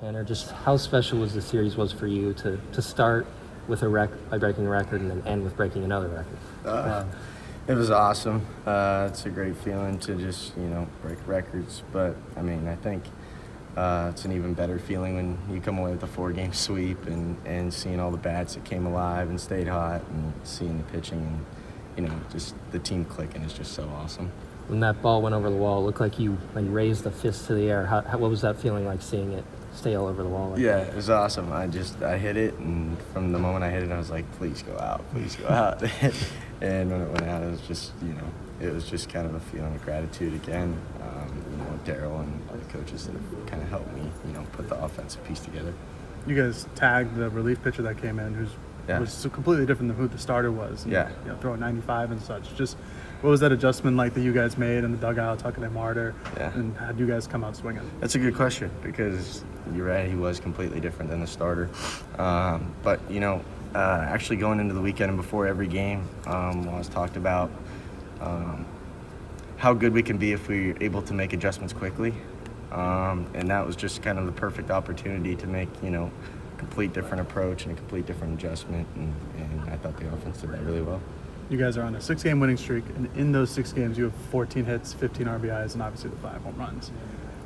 Tanner, just how special was the series for you to start with by breaking a record and then end with breaking another record? It was awesome. It's a great feeling to just, break records. But, I think it's an even better feeling when you come away with a 4-game sweep and seeing all the bats that came alive and stayed hot and seeing the pitching and, just the team clicking is just so awesome. When that ball went over the wall, it looked like you raised the fist to the air. What was that feeling like, seeing it stay all over the wall? It was awesome. I hit it, and from the moment I hit it, I was like, please go out. And when it went out, it was just, it was just kind of a feeling of gratitude again. Daryl and all the coaches that have kind of helped me, put the offensive piece together. You guys tagged the relief pitcher that came in, was so completely different than who the starter was. And, throwing 95 and such. Just what was that adjustment like that you guys made in the dugout, talking to Martyr, and how'd you guys come out swinging? That's a good question, because you're right, he was completely different than the starter. But, actually going into the weekend and before every game, was talked about how good we can be if we're able to make adjustments quickly. And that was just kind of the perfect opportunity to make, a complete different approach and a complete different adjustment. And I thought the offense did that really well. You guys are on a 6-game winning streak, and in those 6 games, you have 14 hits, 15 RBIs, and obviously the 5 home runs.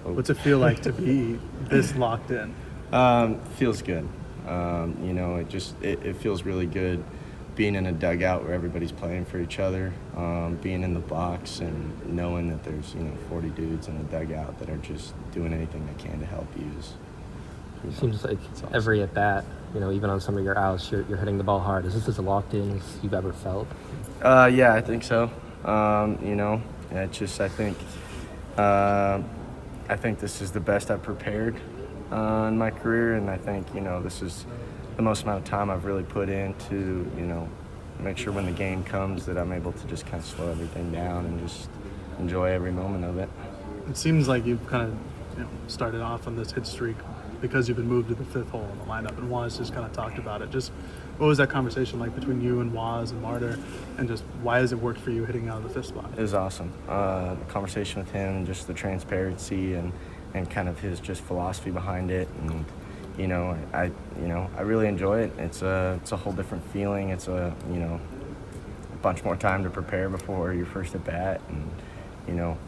What's it feel like to be this locked in? Feels good. It feels really good being in a dugout where everybody's playing for each other, being in the box and knowing that there's 40 dudes in the dugout that are just doing anything they can to help you. Seems like awesome. Every at bat, even on some of your outs, you're hitting the ball hard. Is this as locked in as you've ever felt? Yeah, I think so. I think this is the best I've prepared in my career, and I think this is the most amount of time I've really put in to make sure when the game comes that I'm able to just kind of slow everything down and just enjoy every moment of it. It seems like you've kind of started off on this hit streak because you've been moved to the 5th hole in the lineup, and Waz just kind of talked about it. Just what was that conversation like between you and Waz and Martyr, and just why has it worked for you hitting out of the 5th spot? It was awesome. The conversation with him, just the transparency and kind of his just philosophy behind it, and I really enjoy it. It's a whole different feeling. It's a bunch more time to prepare before your first at bat, and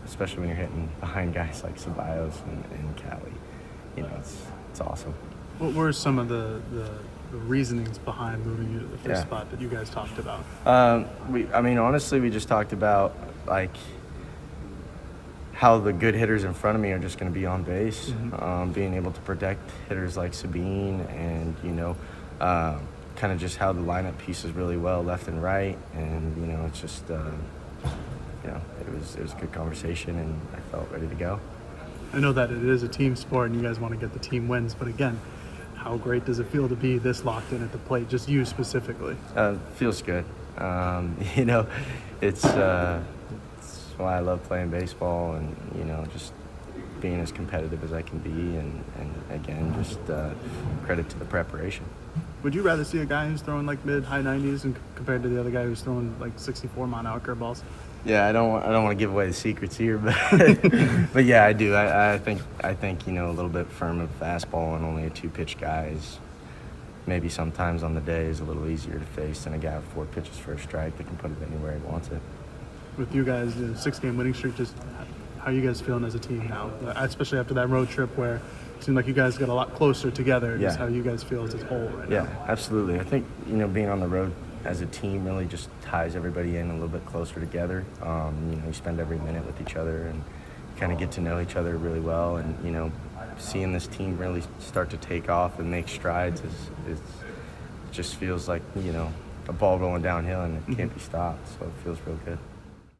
especially when you're hitting behind guys like Ceballos and Cali. It's awesome. What were some of the reasonings behind moving you to the 5th spot that you guys talked about? Honestly, we just talked about how the good hitters in front of me are just going to be on base, being able to protect hitters like Sabine, and kind of just how the lineup pieces really well left and right, and it's just it was a good conversation, and I felt ready to go. I know that it is a team sport and you guys want to get the team wins, but again, how great does it feel to be this locked in at the plate, just you specifically? Feels good. It's why I love playing baseball, and just being as competitive as I can be, and again, just credit to the preparation. Would you rather see a guy who's throwing like mid-high 90s and compared to the other guy who's throwing like 64 mile-an-hour curveballs? Yeah, I don't want to give away the secrets here, but but yeah, I do. I think a little bit firm of fastball and only a 2-pitch guy is maybe sometimes on the day is a little easier to face than a guy with 4 pitches for a strike that can put it anywhere he wants it. With you guys, the 6-game winning streak, just how are you guys feeling as a team now, especially after that road trip where it seemed like you guys got a lot closer together? Just how you guys feel as a whole right now? Yeah, absolutely. I think being on the road as a team really just ties everybody in a little bit closer together. You spend every minute with each other and kind of get to know each other really well, and seeing this team really start to take off and make strides is just feels like a ball rolling downhill, and it can't be stopped, so it feels real good.